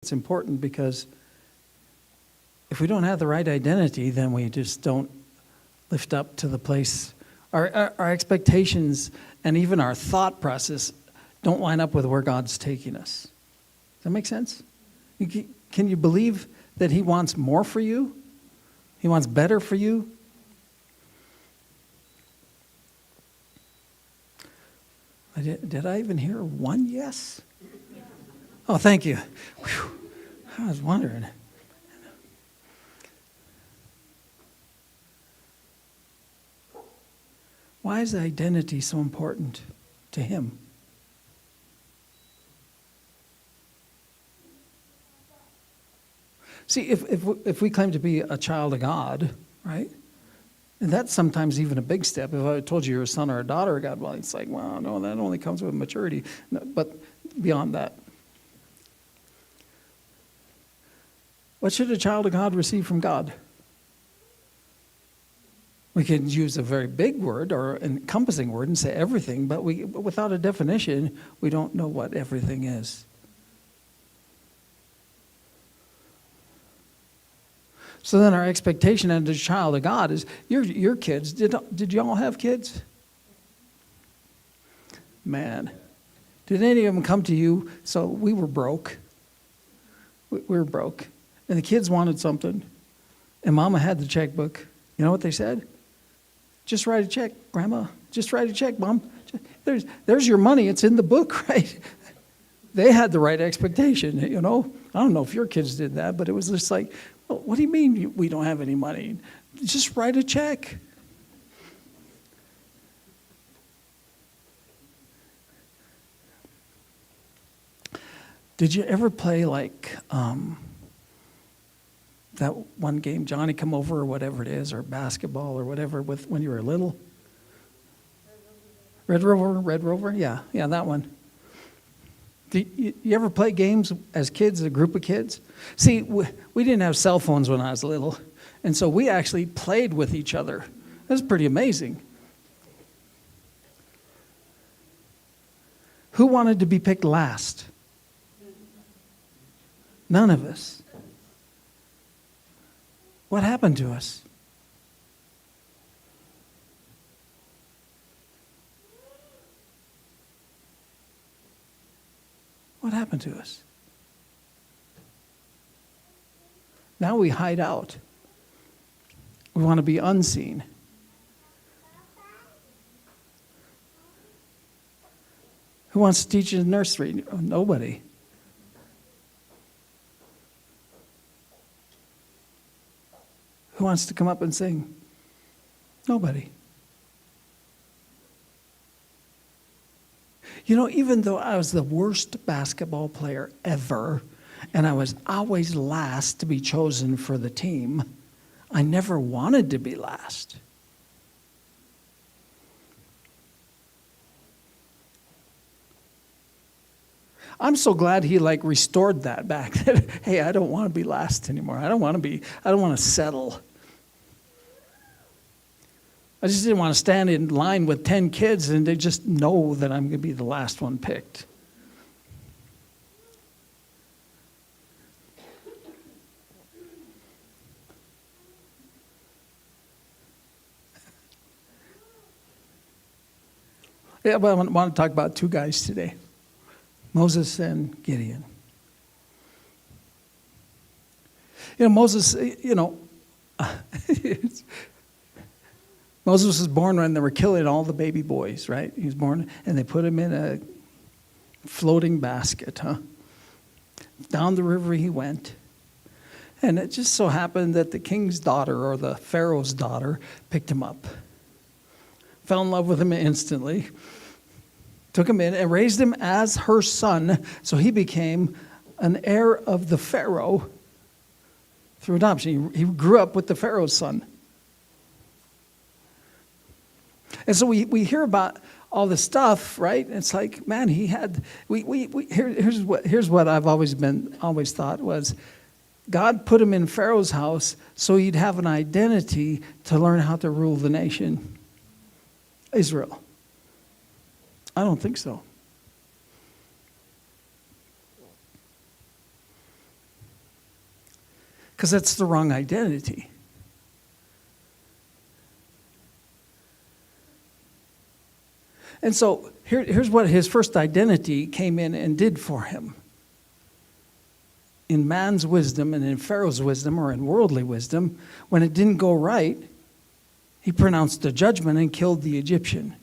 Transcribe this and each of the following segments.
It's important because if we don't have the right identity, then we just don't lift up to the place. Our expectations and even our thought process don't line up with where God's taking us. Does that make sense? Can you believe that He wants more for you? He wants better for you? Did I even hear one yes? Oh, thank you. Whew. I was wondering. Why is identity so important to Him? See, if we claim to be a child of God, right? And that's sometimes even a big step. If I told you you're a son or a daughter of God, well, it's like, well, no, that only comes with maturity. No, but beyond that, what should a child of God receive from God? We can use a very big word or an encompassing word and say everything, but without a definition, we don't know what everything is. So then our expectation as a child of God is, your kids, did you all have kids? Man, did any of them come to you? So we were broke. We were broke. And the kids wanted something. And Mama had the checkbook. You know what they said? Just write a check, Grandma. Just write a check, Mom. There's your money. It's in the book, right? They had the right expectation, you know. I don't know if your kids did that, but it was just like, well, what do you mean we don't have any money? Just write a check. Did you ever play like that one game, Johnny Come Over or whatever it is, or basketball or whatever, when you were little? Red Rover, yeah, that one. Did you ever play games as kids, a group of kids? See, we didn't have cell phones when I was little, and so we actually played with each other. That was pretty amazing. Who wanted to be picked last? None of us. What happened to us? What happened to us? Now we hide out. We want to be unseen. Who wants to teach in the nursery? Nobody. Who wants to come up and sing? Nobody. You know, even though I was the worst basketball player ever, and I was always last to be chosen for the team, I never wanted to be last. I'm so glad He restored that back. Hey, I don't want to be last anymore. I don't want to settle. I just didn't want to stand in line with 10 kids and they just know that I'm going to be the last one picked. Yeah, but I want to talk about two guys today, Moses and Gideon. You know, Moses, Moses was born when they were killing all the baby boys, right? He was born, and they put him in a floating basket, Down the river he went. And it just so happened that the king's daughter, or the Pharaoh's daughter, picked him up. Fell in love with him instantly. Took him in and raised him as her son, so he became an heir of the Pharaoh through adoption. He grew up with the Pharaoh's son. And so we hear about all this stuff, right? It's like, man, he had. Here's what I've always thought was, God put him in Pharaoh's house so he'd have an identity to learn how to rule the nation, Israel. I don't think so. because that's the wrong identity. And so here's what his first identity came in and did for him. In man's wisdom and in Pharaoh's wisdom, or in worldly wisdom, when it didn't go right, he pronounced a judgment and killed the Egyptian.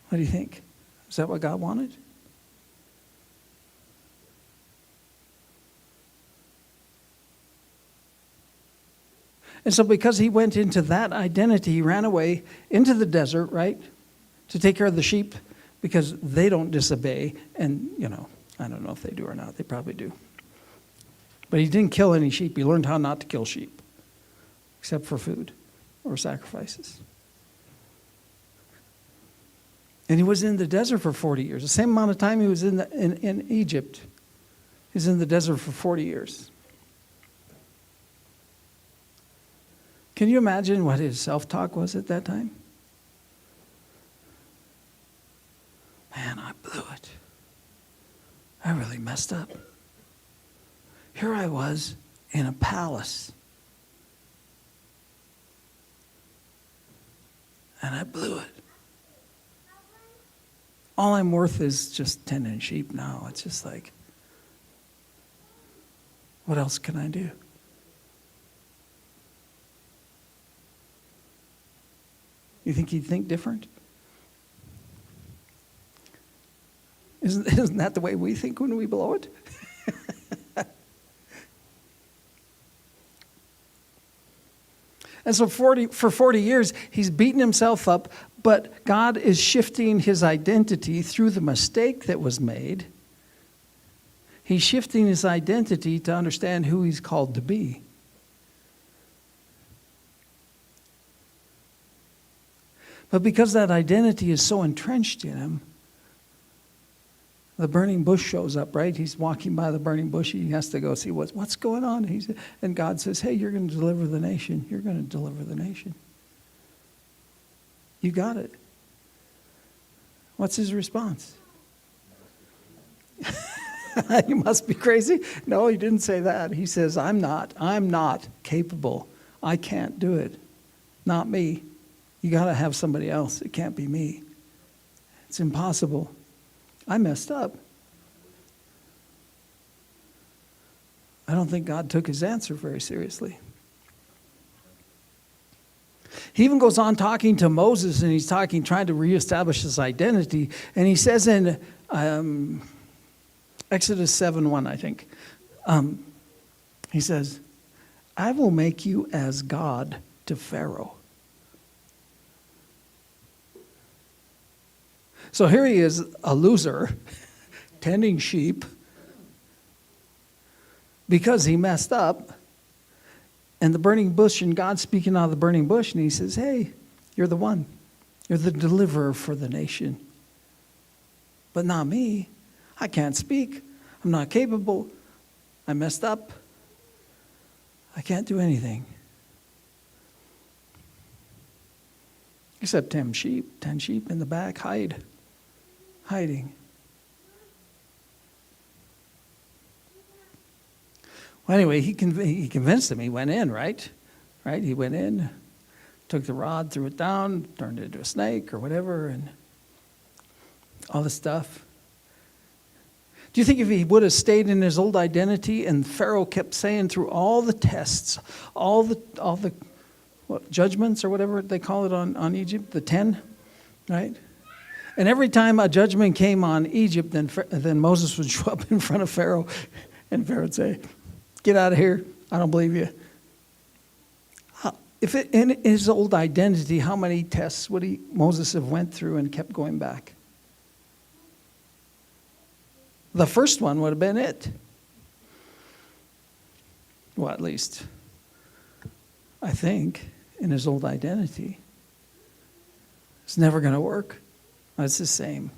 What do you think? Is that what God wanted? And so because he went into that identity, he ran away into the desert, right, to take care of the sheep, because they don't disobey. And, I don't know if they do or not. They probably do. But he didn't kill any sheep. He learned how not to kill sheep, except for food or sacrifices. And he was in the desert for 40 years. The same amount of time he was in Egypt. He's in the desert for 40 years. Can you imagine what his self-talk was at that time? Man, I blew it. I really messed up. Here I was in a palace. And I blew it. All I'm worth is just tending sheep now. It's just like, what else can I do? You think he'd think different? Isn't that the way we think when we blow it? And so for 40 years, he's beaten himself up, but God is shifting his identity through the mistake that was made. He's shifting his identity to understand who he's called to be. But because that identity is so entrenched in him, the burning bush shows up, right? He's walking by the burning bush. He has to go see what's going on. And God says, hey, you're going to deliver the nation. You're going to deliver the nation. You got it. What's his response? You must be crazy. No, he didn't say that. He says, I'm not capable. I can't do it. Not me. You got to have somebody else. It can't be me. It's impossible. I messed up. I don't think God took his answer very seriously. He even goes on talking to Moses, and he's trying to reestablish his identity. And he says in Exodus 7:1, I think, he says, I will make you as God to Pharaoh. So here he is, a loser, tending sheep, because he messed up. And the burning bush, and God speaking out of the burning bush, and he says, hey, you're the one. You're the deliverer for the nation. But not me. I can't speak. I'm not capable. I messed up. I can't do anything. Except 10 sheep in the back, hiding. Well, anyway, he convinced him. He went in, right? He went in, took the rod, threw it down, turned it into a snake or whatever, and all this stuff. Do you think if he would have stayed in his old identity, and Pharaoh kept saying through all the tests, all the judgments or whatever they call it on Egypt, the 10, right? And every time a judgment came on Egypt, then Moses would show up in front of Pharaoh, and Pharaoh would say, get out of here. I don't believe you. If in his old identity, how many tests would Moses have went through and kept going back? The first one would have been it. Well, at least, I think, in his old identity. It's never going to work. It's the same.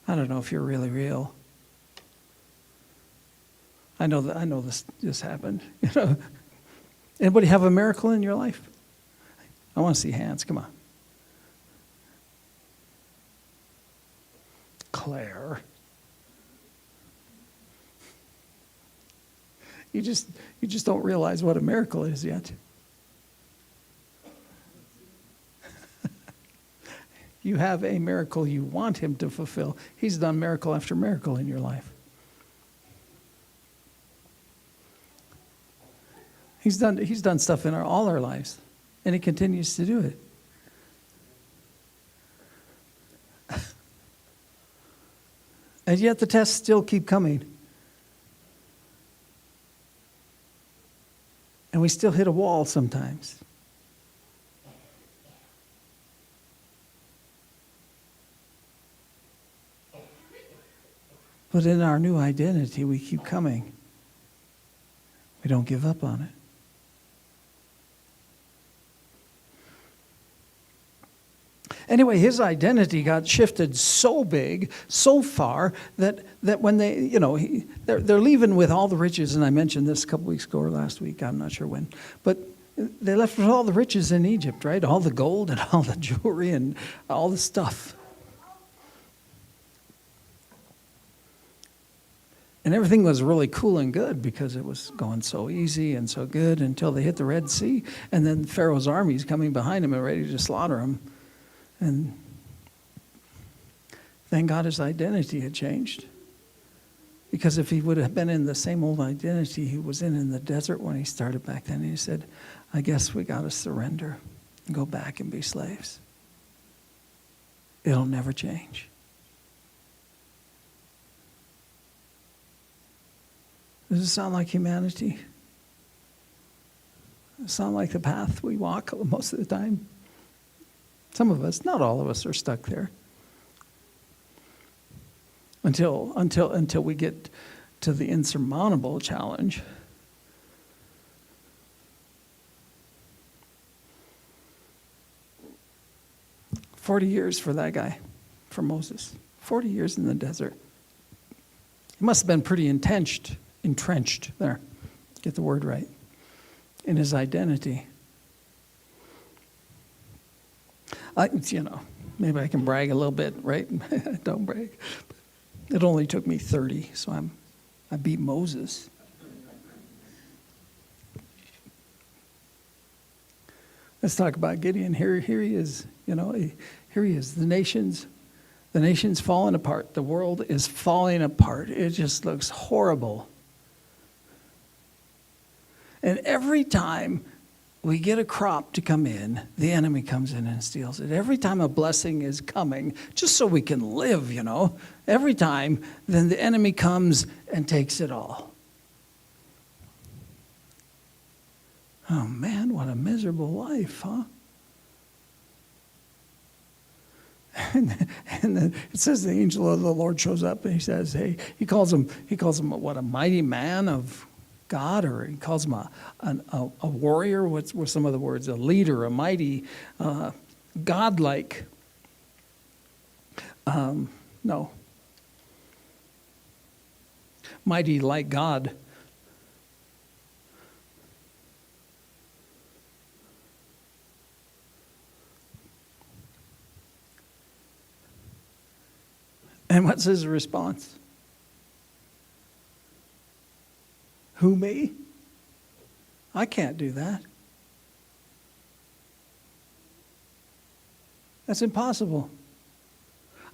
I don't know if you're really real. I know this just happened. Anybody have a miracle in your life? I want to see hands. Come on. Claire. You just don't realize what a miracle is yet. You have a miracle you want him to fulfill. He's done miracle after miracle in your life. He's done stuff in all our lives, and he continues to do it. And yet the tests still keep coming. And we still hit a wall sometimes. But in our new identity, we keep coming. We don't give up on it. Anyway, his identity got shifted so big, so far, that when they, they're leaving with all the riches, and I mentioned this a couple weeks ago or last week, I'm not sure when, but they left with all the riches in Egypt, right? All the gold and all the jewelry and all the stuff. And everything was really cool and good because it was going so easy and so good until they hit the Red Sea, and then Pharaoh's armies coming behind him and ready to slaughter him. And thank God his identity had changed. Because if he would have been in the same old identity he was in the desert when he started back then, he said, I guess we got to surrender and go back and be slaves. It'll never change. Does it sound like humanity? Does it sound like the path we walk most of the time? Some of us, not all of us, are stuck there. Until we get to the insurmountable challenge. "40 years for that guy, for Moses. 40 years in the desert. He must have been pretty entrenched there, get the word right, in his identity. Maybe I can brag a little bit, right? Don't brag. It only took me 30, so I beat Moses. Let's talk about Gideon. Here he is. Here he is. The nation's falling apart. The world is falling apart. It just looks horrible. And every time we get a crop to come in, the enemy comes in and steals it. Every time a blessing is coming, just so we can live, every time, then the enemy comes and takes it all. Oh man, what a miserable life, huh? And then it says the angel of the Lord shows up and he says, hey, he calls him what, a mighty man of God, or he calls him a warrior. What's some of the words? A leader, a mighty, godlike. No. Mighty like God. And what's his response? Who, me? I can't do that. That's impossible.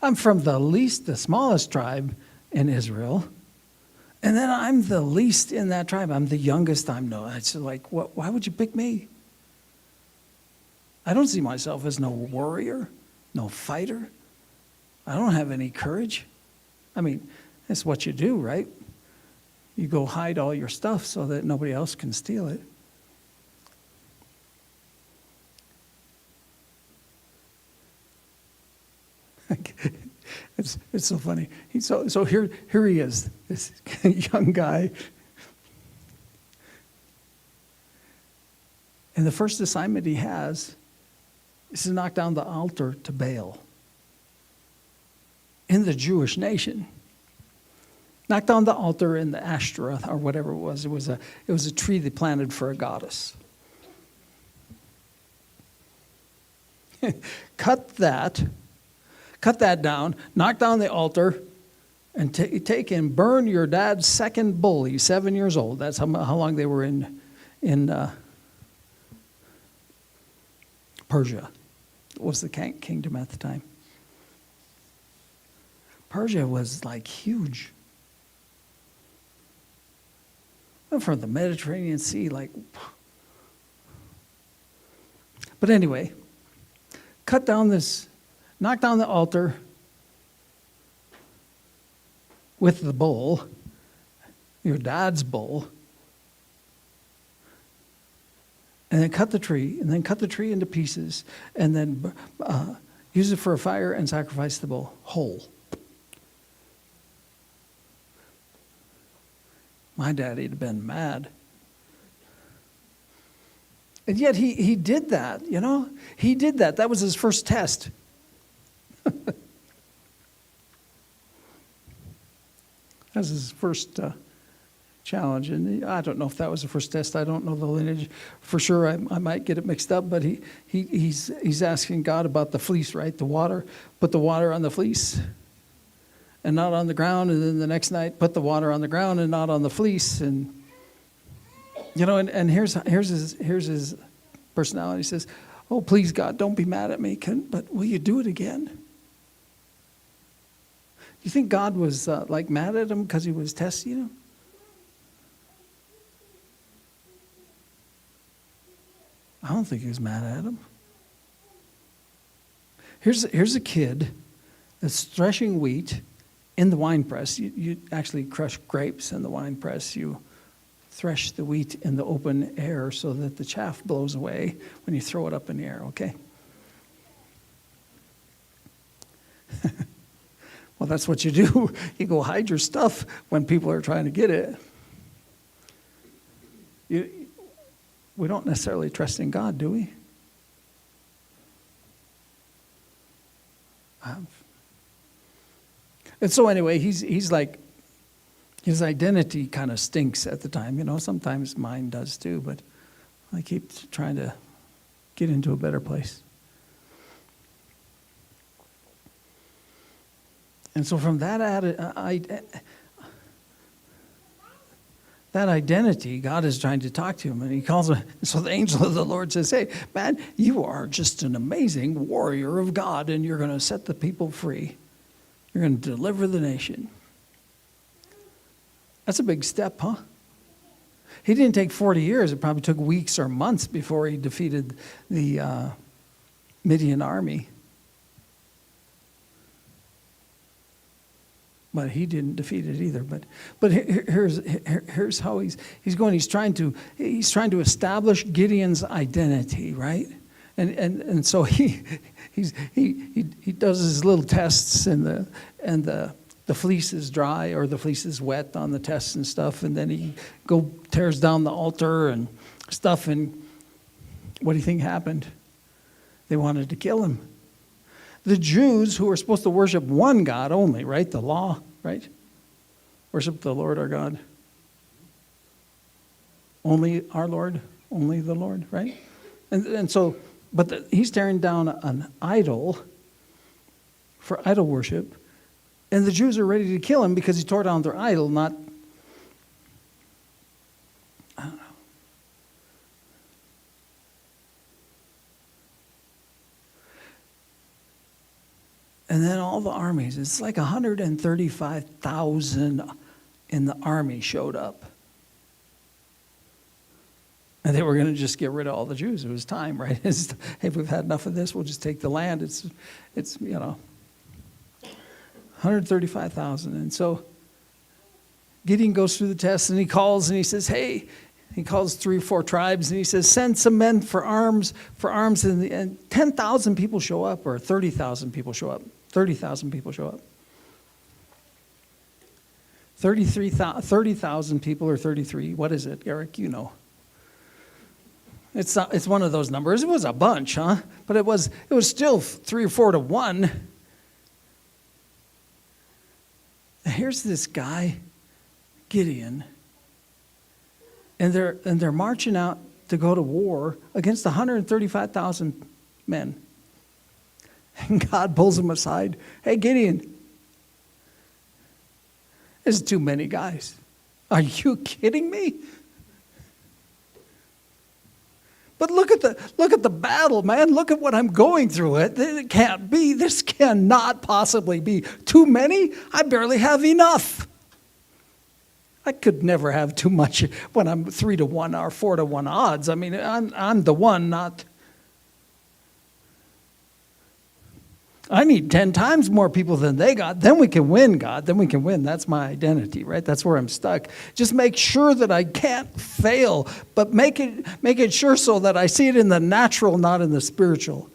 I'm from the smallest tribe in Israel. And then I'm the least in that tribe. I'm the youngest. It's like, why would you pick me? I don't see myself as no warrior, no fighter. I don't have any courage. I mean, that's what you do, right? You go hide all your stuff so that nobody else can steal it. It's so funny. So here he is, this young guy. And the first assignment he has is to knock down the altar to Baal in the Jewish nation. Knock down the altar in the Ashtoreth or whatever it was. It was a tree they planted for a goddess. Cut cut that down, knock down the altar, and take and burn your dad's second bull. He's 7 years old. That's how long they were in Persia. Was the kingdom at the time. Persia was like huge. And from the Mediterranean Sea, like. But anyway, knock down the altar with the bull, your dad's bull, and then cut the tree into pieces, and then use it for a fire and sacrifice the bull whole. My daddy would have been mad. And yet he did that, you know? He did that. That was his first test. That was his first challenge. And I don't know if that was the first test. I don't know the lineage. For sure, I might get it mixed up. But he's asking God about the fleece, right? The water. Put the water on the fleece and not on the ground. And then the next night, put the water on the ground and not on the fleece. And, you know, and here's his personality. He says, oh, please, God, don't be mad at me. But will you do it again? You think God was like mad at him because he was testing him? I don't think he was mad at him. Here's a kid that's threshing wheat in the wine press. You actually crush grapes in the wine press. You thresh the wheat in the open air so that the chaff blows away when you throw it up in the air, okay? Well, that's what you do. You go hide your stuff when people are trying to get it. We don't necessarily trust in God, do we? And so anyway, he's like, his identity kind of stinks at the time. You know, sometimes mine does too, but I keep trying to get into a better place. And so from that identity, God is trying to talk to him, and he calls him. So the angel of the Lord says, hey, man, you are just an amazing warrior of God, and you're going to set the people free. You're going to deliver the nation. That's a big step, huh? He didn't take 40 years. It probably took weeks or months before he defeated the Midian army. But he didn't defeat it either. But here's how he's going. He's trying to establish Gideon's identity, right? And so he does his little tests, and the fleece is dry or the fleece is wet on the tests and stuff, and then he tears down the altar and stuff. And what do you think happened? They wanted to kill him. The Jews, who were supposed to worship one God only, right? The law, right? Worship the Lord our God. Only our Lord, only the Lord, right? And so, but he's tearing down an idol for idol worship, and the Jews are ready to kill him because he tore down their idol, not, I don't know. And then all the armies, it's like 135,000 in the army showed up. And they were going to just get rid of all the Jews. It was time, right? Hey, we've had enough of this. We'll just take the land. It's 135,000. And so Gideon goes through the test, and he calls, and he says, hey, he calls 3 or 4 tribes, and he says, send some men for arms, and 10,000 people show up, or 30,000 people show up. 30,000 people show up. 30,000 people, or 33. What is it, Eric? You know. It's one of those numbers. It was a bunch, huh? But it was still 3 or 4 to 1. And here's this guy, Gideon, and they're marching out to go to war against 135,000 men. And God pulls him aside. Hey, Gideon, there's too many guys. Are you kidding me? But look at the battle, man. Look at what I'm going through. It can't be. This cannot possibly be too many. I barely have enough. I could never have too much when I'm 3-1 or 4-1 odds. I mean, I'm the one, not. I need 10 times more people than they got. Then we can win, God. Then we can win. That's my identity, right? That's where I'm stuck. Just make sure that I can't fail, but make it sure so that I see it in the natural, not in the spiritual.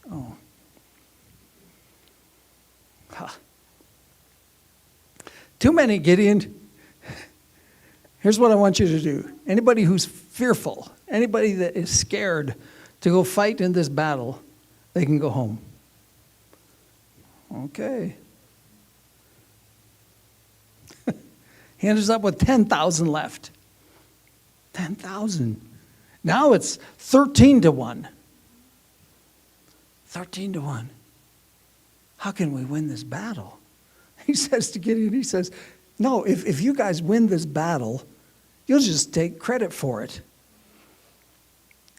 Oh. Huh. Too many, Gideon. Here's what I want you to do. Anybody who's fearful, anybody that is scared to go fight in this battle, they can go home. Okay. He ends up with 10,000 left. 10,000. Now it's 13-1. 13-1. How can we win this battle? He says to Gideon, he says, no, if you guys win this battle, you'll just take credit for it.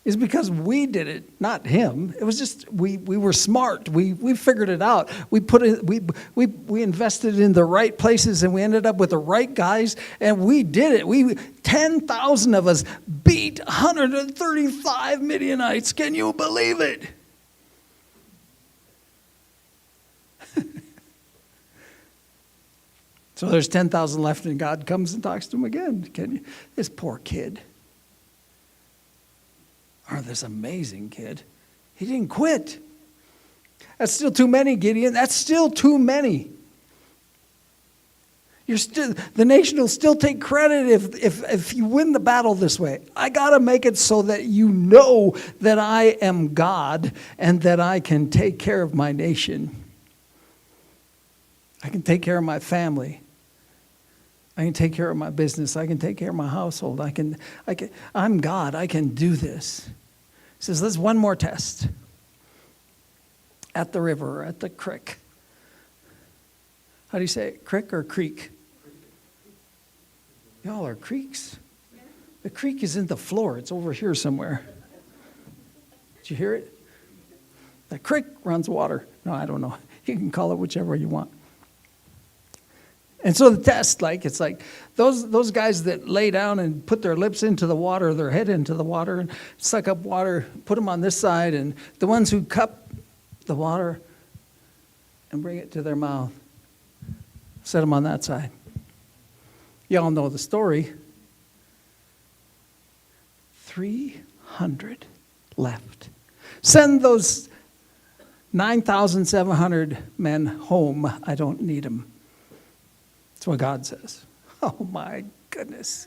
It's because we did it, not him. It was just we were smart. We figured it out. We invested in the right places, and we ended up with the right guys, and we did it. 10,000 of us beat 135 Midianites. Can you believe it? So there's 10,000 left, and God comes and talks to him again. This poor kid. Or this amazing kid. He didn't quit. That's still too many, Gideon. That's still too many. The nation will still take credit if you win the battle this way. I got to make it so that you know that I am God and that I can take care of my nation. I can take care of my family. I can take care of my business. I can take care of my household. I'm God. I can do this. He says, there's one more test. At the river, at the creek. How do you say it? Crick or creek? Y'all are creeks. The creek is in the floor. It's over here somewhere. Did you hear it? The creek runs water. No, I don't know. You can call it whichever you want. And so the test, it's like those guys that lay down and put their lips into the water, their head into the water, and suck up water, put them on this side, and the ones who cup the water and bring it to their mouth, set them on that side. Y'all know the story. 300 left. Send those 9,700 men home. I don't need them. That's what God says. Oh my goodness.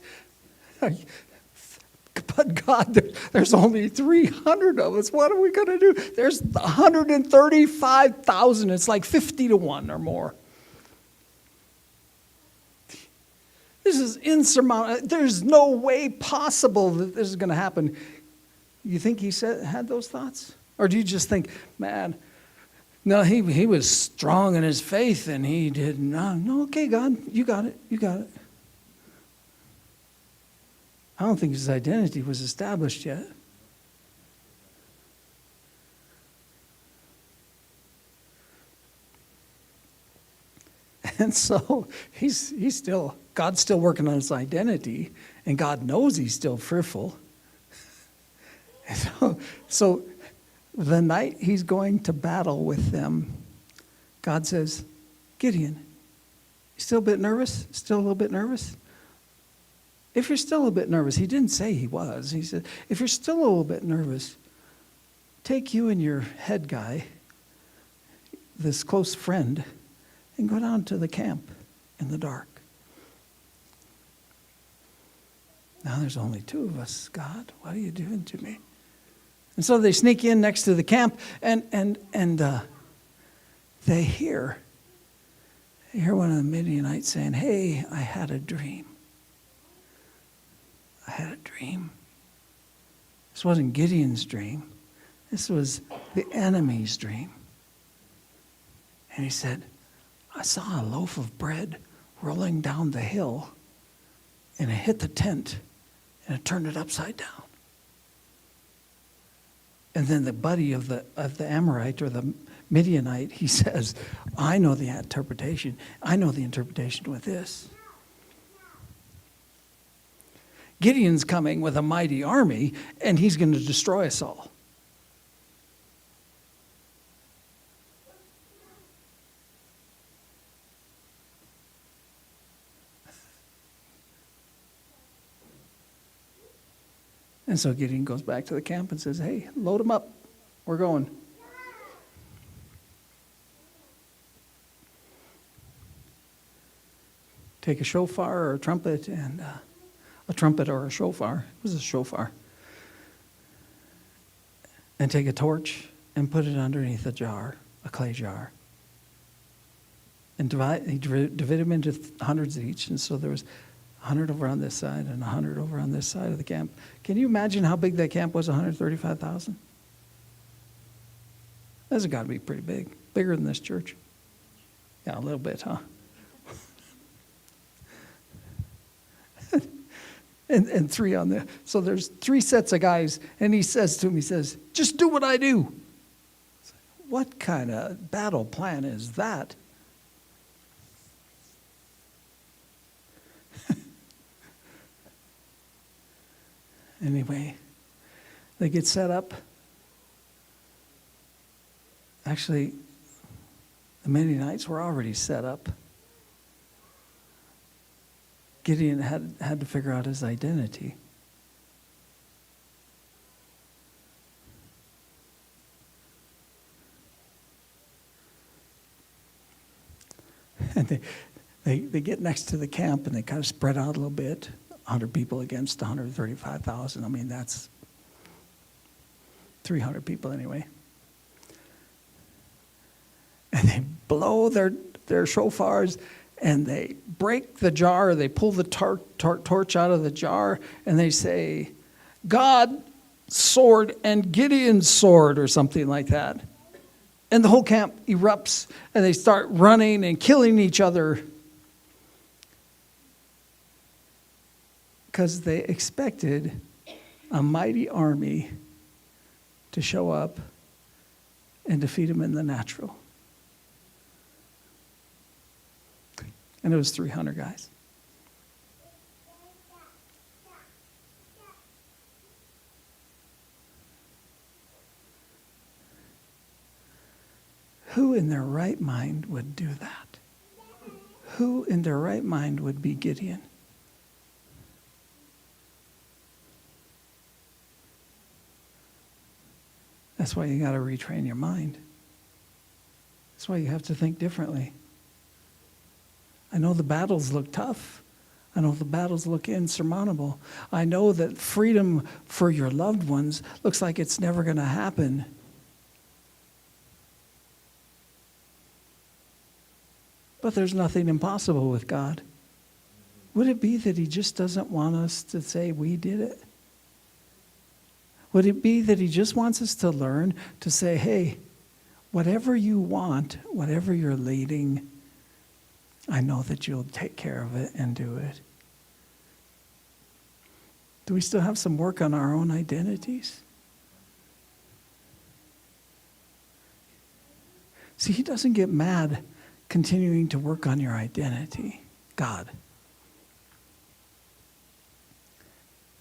But God, there's only 300 of us. What are we going to do? There's 135,000. It's like 50-1 or more. This is insurmountable. There's no way possible that this is going to happen. You think he had those thoughts? Or do you just think, man, no, he was strong in his faith and he did not. No, okay, God, you got it. You got it. I don't think his identity was established yet. And so God's still working on his identity, and God knows he's still fearful. So the night he's going to battle with them, God says, Gideon, you still a bit nervous? Still a little bit nervous? If you're still a bit nervous, he didn't say he was. He said, if you're still a little bit nervous, take you and your head guy, this close friend, and go down to the camp in the dark. Now there's only two of us, God. What are you doing to me? And so they sneak in next to the camp, and they hear one of the Midianites saying, hey, I had a dream. I had a dream. This wasn't Gideon's dream. This was the enemy's dream. And he said, I saw a loaf of bread rolling down the hill, and it hit the tent, and it turned it upside down. And then the buddy of the Amorite or the Midianite, he says, I know the interpretation. I know the interpretation with this. Gideon's coming with a mighty army, and he's going to destroy us all. And so Gideon goes back to the camp and says, hey, load them up. We're going. Take a shofar or a trumpet, and a trumpet or a shofar. It was a shofar. And take a torch and put it underneath a jar, a clay jar. And he divided them into hundreds each. And so there was 100 over on this side and 100 over on this side of the camp. Can you imagine how big that camp was, 135,000? That's got to be pretty big. Bigger than this church. Yeah, a little bit, huh? and three on there. So there's 3 sets of guys, and he says to him, he says, just do what I do. What kind of battle plan is that? Anyway, they get set up. Actually, the Midianites were already set up. Gideon had to figure out his identity. And they get next to the camp, and they kind of spread out a little bit. 100 people against 135,000. I mean, that's 300 people anyway. And they blow their shofars, and they break the jar. They pull the torch out of the jar, and they say, God's sword and Gideon's sword, or something like that. And the whole camp erupts, and they start running and killing each other. Because they expected a mighty army to show up and defeat them in the natural. And it was 300 guys. Who in their right mind would do that? Who in their right mind would be Gideon? That's why you got to retrain your mind. That's why you have to think differently. I know the battles look tough. I know the battles look insurmountable. I know that freedom for your loved ones looks like it's never going to happen. But there's nothing impossible with God. Would it be that he just doesn't want us to say we did it? Would it be that he just wants us to learn to say, hey, whatever you want, whatever you're leading, I know that you'll take care of it and do it. Do we still have some work on our own identities? See, he doesn't get mad continuing to work on your identity, God.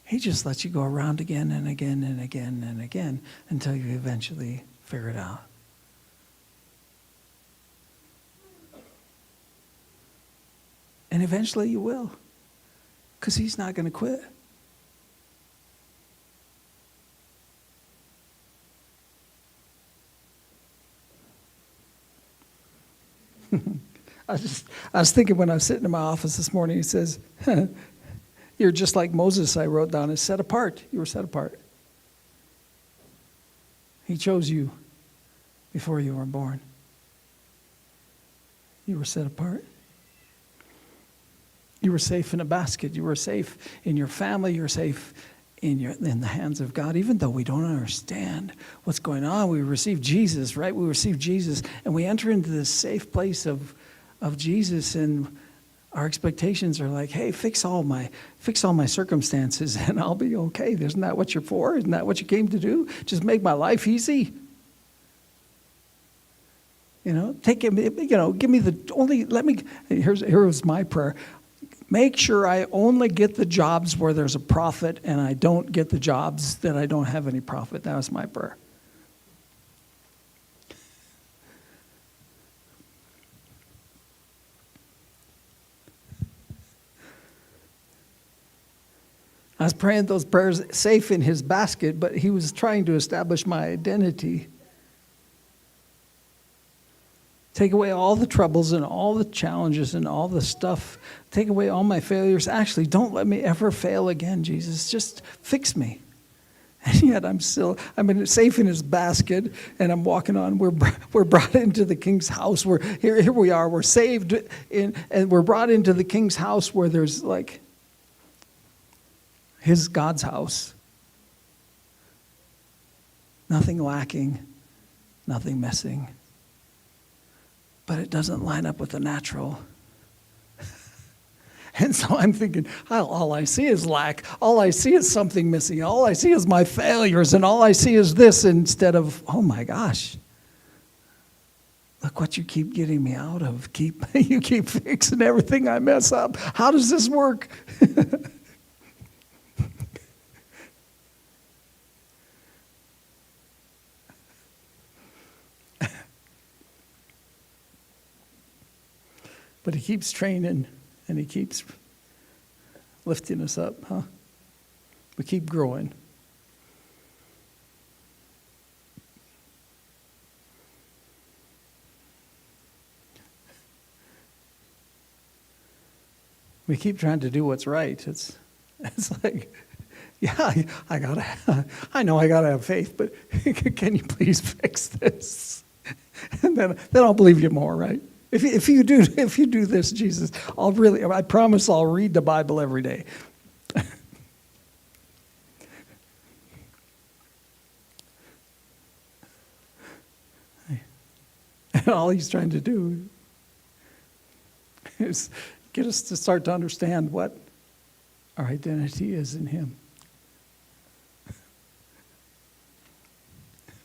He just lets you go around again and again and again and again until you eventually figure it out. And eventually you will, because he's not going to quit. I was thinking when I was sitting in my office this morning, he says, you're just like Moses, I wrote down, is set apart. You were set apart. He chose you before you were born. You were set apart. You were safe in a basket. You were safe in your family. You were safe in the hands of God, even though we don't understand what's going on. We receive Jesus, right? We receive Jesus, and we enter into this safe place of Jesus, and our expectations are like, hey, fix all my circumstances, and I'll be okay. Isn't that what you're for? Isn't that what you came to do? Just make my life easy. Give me the only. Here's my prayer. Make sure I only get the jobs where there's a profit, and I don't get the jobs that I don't have any profit. That was my prayer. I was praying those prayers safe in his basket, but he was trying to establish my identity. Take away all the troubles and all the challenges and all the stuff. Take away all my failures. Actually, don't let me ever fail again, Jesus. Just fix me. And yet I'm safe in his basket, and I'm walking on. We're brought into the king's house. Here we are. We're saved, and we're brought into the king's house where there's like God's house. Nothing lacking, nothing missing. But it doesn't line up with the natural. And so I'm thinking, all I see is lack. All I see is something missing. All I see is my failures. And all I see is this, instead of, oh my gosh, look what you keep getting me out of. You keep fixing everything I mess up. How does this work? But he keeps training, and he keeps lifting us up, huh? We keep growing. We keep trying to do what's right. It's like, yeah, I know I gotta have faith, but can you please fix this? And then I'll believe you more, right? If you do this, Jesus, I promise I'll read the Bible every day. And all he's trying to do is get us to start to understand what our identity is in him.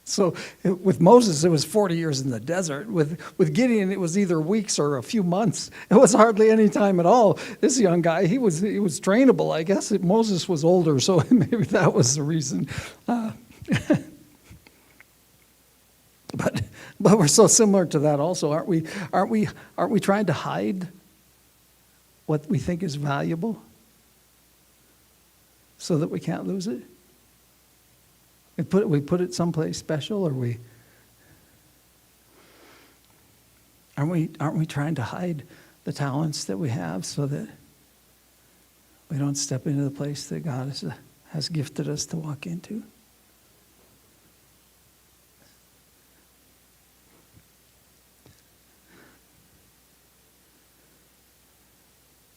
So with Moses, it was 40 years in the desert. With Gideon, it was either weeks or a few months. It was hardly any time at all. This young guy, he was trainable. I guess Moses was older, so maybe that was the reason. But we're so similar to that also, aren't we? Aren't we trying to hide what we think is valuable so that we can't lose it? We put it someplace special, or aren't we trying to hide the talents that we have so that we don't step into the place that God has gifted us to walk into?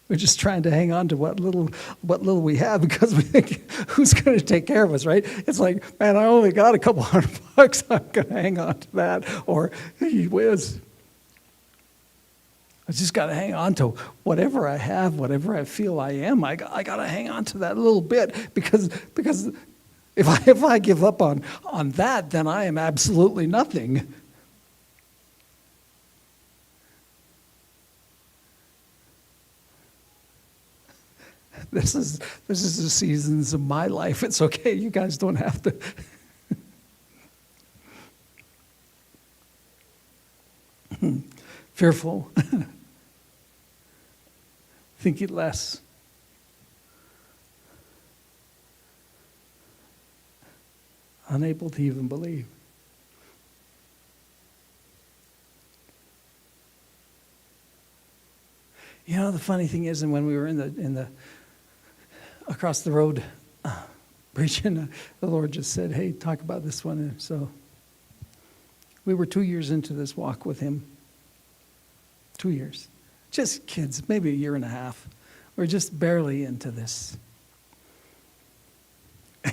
We're just trying to hang on to what little we have because we think, who's going to take care of us, right? It's like, man, I only got a couple $100. I'm going to hang on to that. Or, gee whiz. I just got to hang on to whatever I have, whatever I feel I am. I got to hang on to that little bit because if I give up on that, then I am absolutely nothing. This is the seasons of my life. It's okay. You guys don't have to. Fearful. Thinking less. Unable to even believe. You know, the funny thing is, and when we were in the across the road preaching, the Lord just said, hey, talk about this one. And so we were 2 years into this walk with him. 2 years. Just kids, maybe a year and a half. We're just barely into this.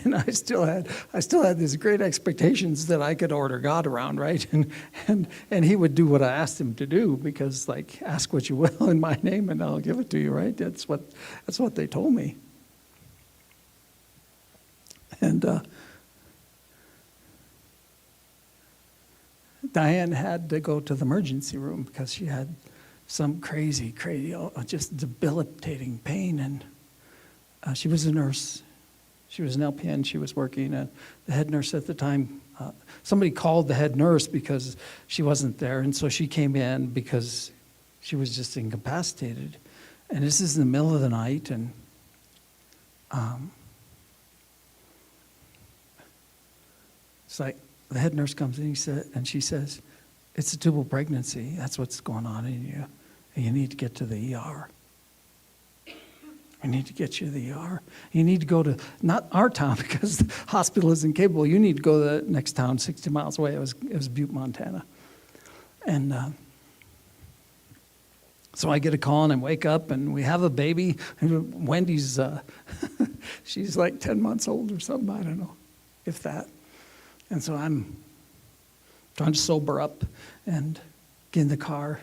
And I still had these great expectations that I could order God around, right? And he would do what I asked him to do, because like, ask what you will in my name and I'll give it to you, right? That's what they told me. And Diane had to go to the emergency room because she had some crazy, just debilitating pain. And she was a nurse. She was an LPN. She was working. And the head nurse at the time, somebody called the head nurse because she wasn't there. And so she came in because she was just incapacitated. And this is in the middle of the night. And it's like the head nurse comes in, and she says, "It's a tubal pregnancy. That's what's going on in you. And you need to get to the ER. We need to get you to the ER. You need to go to, not our town because the hospital isn't capable. You need to go to the next town 60 miles away. It was Butte, Montana. And so I get a call and I wake up and we have a baby. And Wendy's, she's like 10 months old or something. I don't know, if that. And so I'm trying to sober up and get in the car.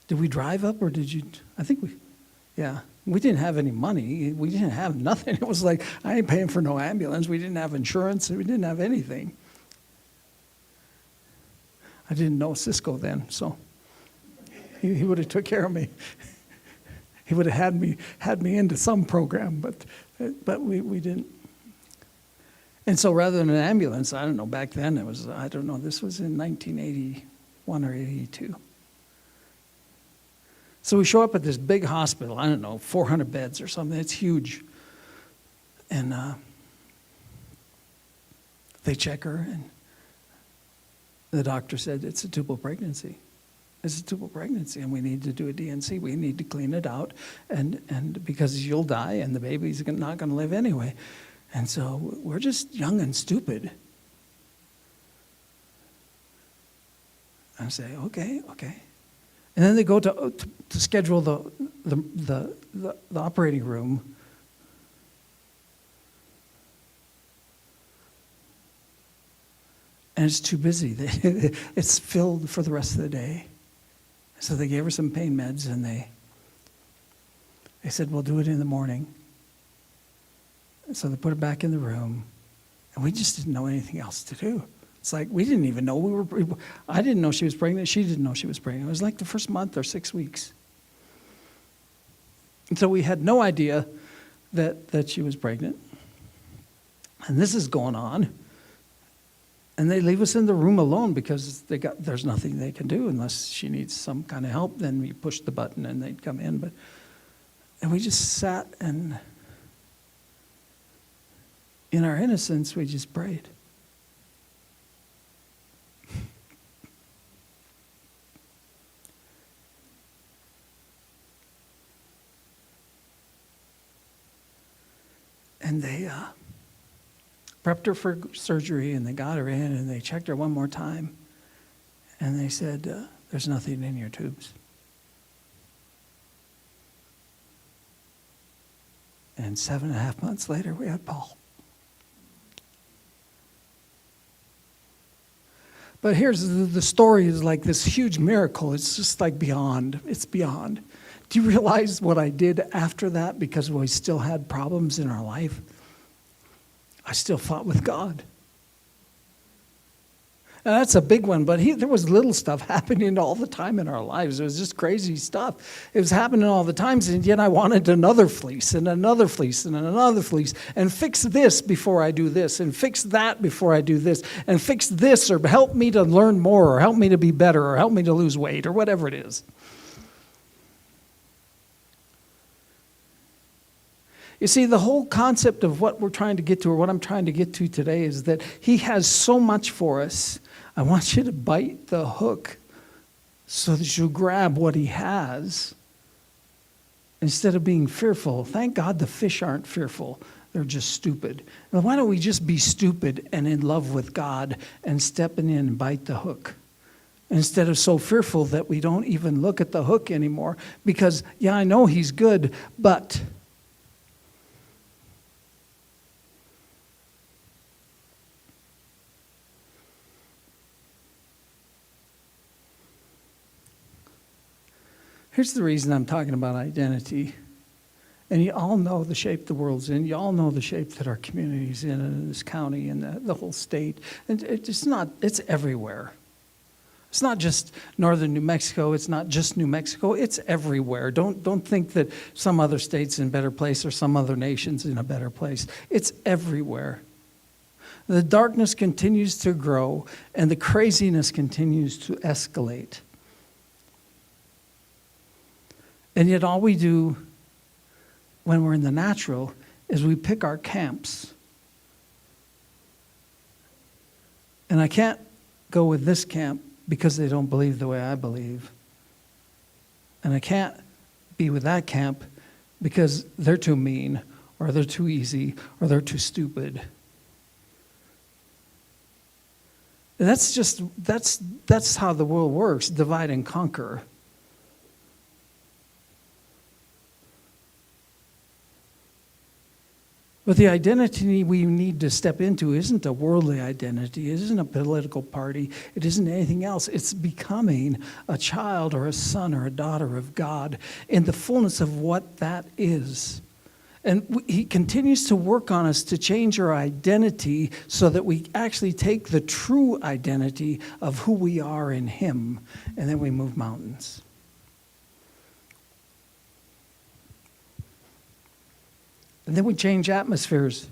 Did we drive up or did you? I think yeah. We didn't have any money. We didn't have nothing. It was like, I ain't paying for no ambulance. We didn't have insurance. We didn't have anything. I didn't know Cisco then, so he would have took care of me. He would have had me into some program, but we didn't. And so rather than an ambulance, I don't know, back then it was, I don't know, this was in 1981 or 82. So we show up at this big hospital, I don't know, 400 beds or something. It's huge. And they check her, and the doctor said, it's a tubal pregnancy. It's a tubal pregnancy, and we need to do a DNC. We need to clean it out, and because you'll die, and the baby's not going to live anyway. And so we're just young and stupid. I say, okay. And then they go to schedule the operating room. And it's too busy. It's filled for the rest of the day. So they gave her some pain meds, and they said, we'll do it in the morning. So they put her back in the room, and we just didn't know anything else to do. It's like we didn't even know I didn't know she was pregnant. She didn't know she was pregnant. It was like the first month or 6 weeks. And so we had no idea that she was pregnant. And this is going on. And they leave us in the room alone because there's nothing they can do unless she needs some kind of help. Then we push the button and they'd come in. And we just sat, and in our innocence, we just prayed. And they prepped her for surgery, and they got her in, and they checked her one more time. And they said, there's nothing in your tubes. And 7.5 months later, we had Paul. But here's the story is like this huge miracle. It's just like beyond. It's beyond. Do you realize what I did after that? Because we still had problems in our life. I still fought with God. Now, that's a big one, but there was little stuff happening all the time in our lives. It was just crazy stuff. It was happening all the times, and yet I wanted another fleece and another fleece and another fleece, and fix this before I do this, and fix that before I do this, and fix this, or help me to learn more, or help me to be better, or help me to lose weight, or whatever it is. You see, the whole concept of what we're trying to get to, or what I'm trying to get to today, is that He has so much for us. I want you to bite the hook so that you grab what He has instead of being fearful. Thank God the fish aren't fearful. They're just stupid. Now, why don't we just be stupid and in love with God and stepping in and bite the hook? Instead of so fearful that we don't even look at the hook anymore. Because, yeah, I know He's good, but Here's the reason I'm talking about identity. And you all know the shape the world's in. You all know the shape that our community's in this county and the whole state. And it's everywhere. It's not just northern New Mexico. It's not just New Mexico. It's everywhere. Don't think that some other state's in a better place or some other nation's in a better place. It's everywhere. The darkness continues to grow and the craziness continues to escalate. And yet all we do when we're in the natural is we pick our camps. And I can't go with this camp because they don't believe the way I believe. And I can't be with that camp because they're too mean or they're too easy or they're too stupid. That's how the world works, divide and conquer. But the identity we need to step into isn't a worldly identity. It isn't a political party. It isn't anything else. It's becoming a child or a son or a daughter of God in the fullness of what that is. And he continues to work on us to change our identity so that we actually take the true identity of who we are in him, and then we move mountains. And then we change atmospheres.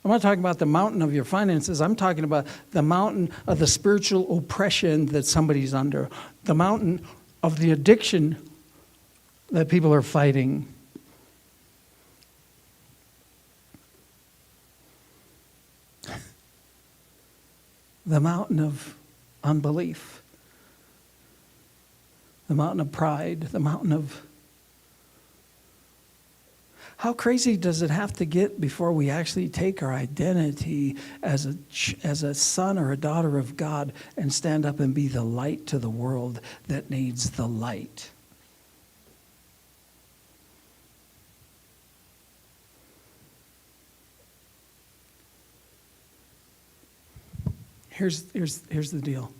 I'm not talking about the mountain of your finances. I'm talking about the mountain of the spiritual oppression that somebody's under. The mountain of the addiction that people are fighting. The mountain of unbelief. The mountain of pride. The mountain of... How crazy does it have to get before we actually take our identity as a son or a daughter of God and stand up and be the light to the world that needs the light? Here's the deal.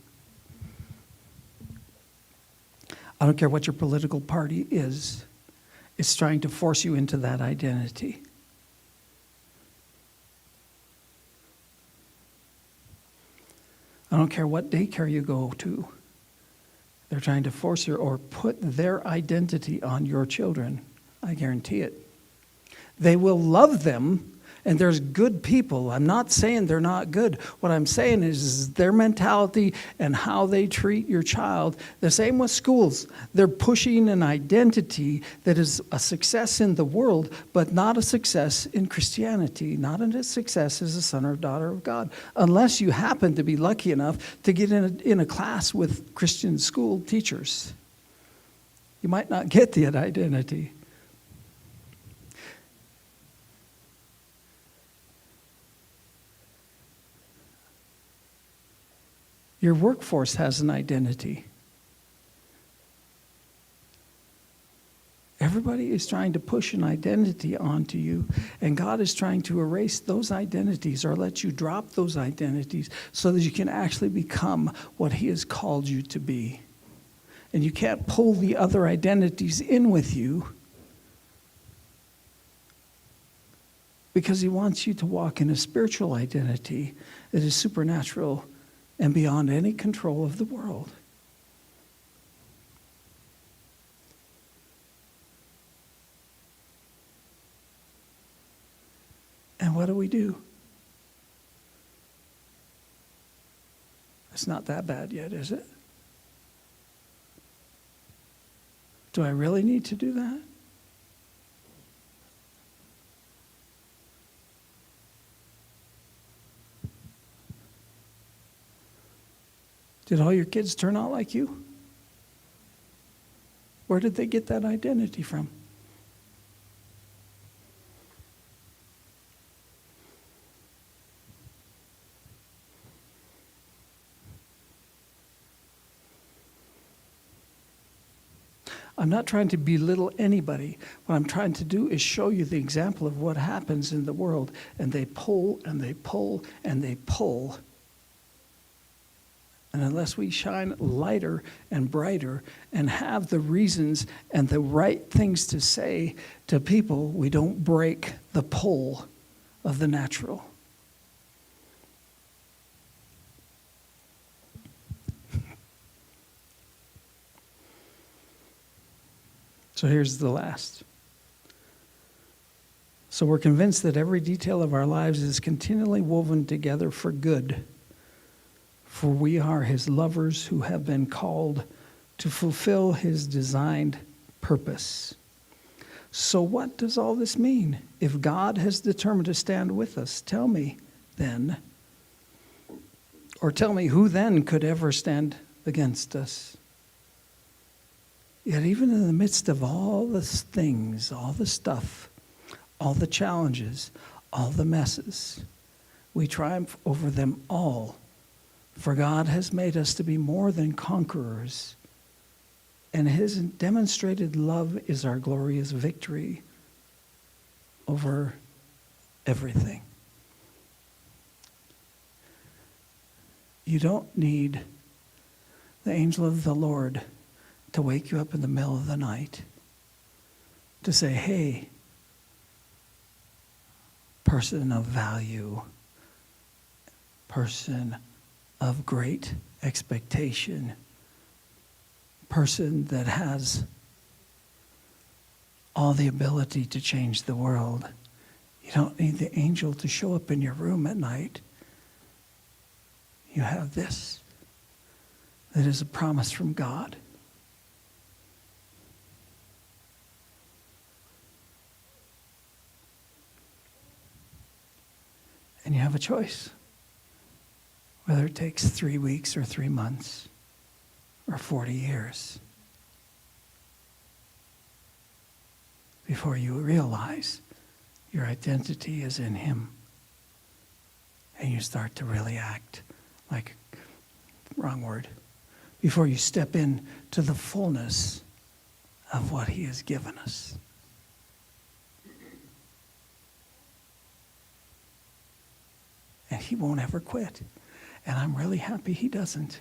I don't care what your political party is. It's trying to force you into that identity. I don't care what daycare you go to. They're trying to force you or put their identity on your children. I guarantee it. They will love them, and there's good people. I'm not saying they're not good. What I'm saying is their mentality and how they treat your child. The same with schools. They're pushing an identity that is a success in the world, but not a success in Christianity, not a success as a son or daughter of God, unless you happen to be lucky enough to get in a class with Christian school teachers. You might not get that identity. Your workforce has an identity. Everybody is trying to push an identity onto you, and God is trying to erase those identities or let you drop those identities so that you can actually become what he has called you to be. And you can't pull the other identities in with you because he wants you to walk in a spiritual identity that is supernatural and beyond any control of the world. And what do? It's not that bad yet, is it? Do I really need to do that? Did all your kids turn out like you? Where did they get that identity from? I'm not trying to belittle anybody. What I'm trying to do is show you the example of what happens in the world. And they pull and they pull and they pull. And unless we shine lighter and brighter and have the reasons and the right things to say to people, we don't break the pull of the natural. So here's the last. So we're convinced that every detail of our lives is continually woven together for good. For we are his lovers who have been called to fulfill his designed purpose. So what does all this mean? If God has determined to stand with us, tell me then, or tell me who then could ever stand against us? Yet even in the midst of all the things, all the stuff, all the challenges, all the messes, we triumph over them all. For God has made us to be more than conquerors, and his demonstrated love is our glorious victory over everything. You don't need the angel of the Lord to wake you up in the middle of the night to say, hey, person of value, person of great expectation, person that has all the ability to change the world. You don't need the angel to show up in your room at night. You have this that is a promise from God. And you have a choice, whether it takes 3 weeks or 3 months or 40 years before you realize your identity is in him and you start to really act like, wrong word, before you step in to the fullness of what he has given us. And he won't ever quit. And I'm really happy he doesn't,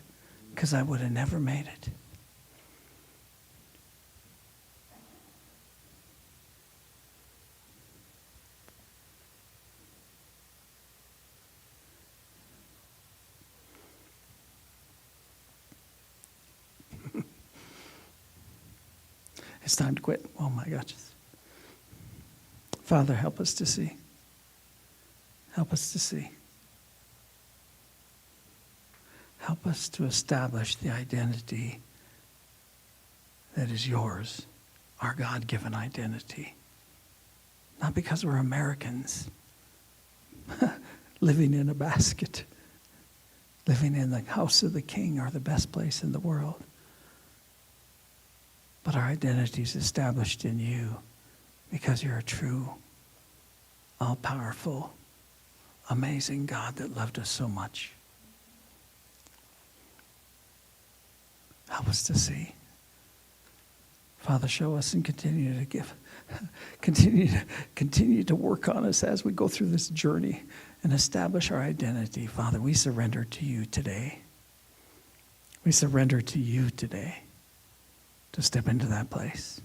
because I would have never made it. It's time to quit. Oh my gosh. Father, help us to see. Help us to see. Help us to establish the identity that is yours, our God-given identity. Not because we're Americans living in a basket, living in the house of the king or the best place in the world. But our identity is established in you because you're a true, all-powerful, amazing God that loved us so much. Help us to see. Father, show us and continue to give, continue to work on us as we go through this journey and establish our identity. Father, we surrender to you today. We surrender to you today to step into that place.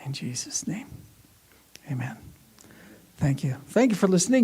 In Jesus' name, amen. Thank you. Thank you for listening.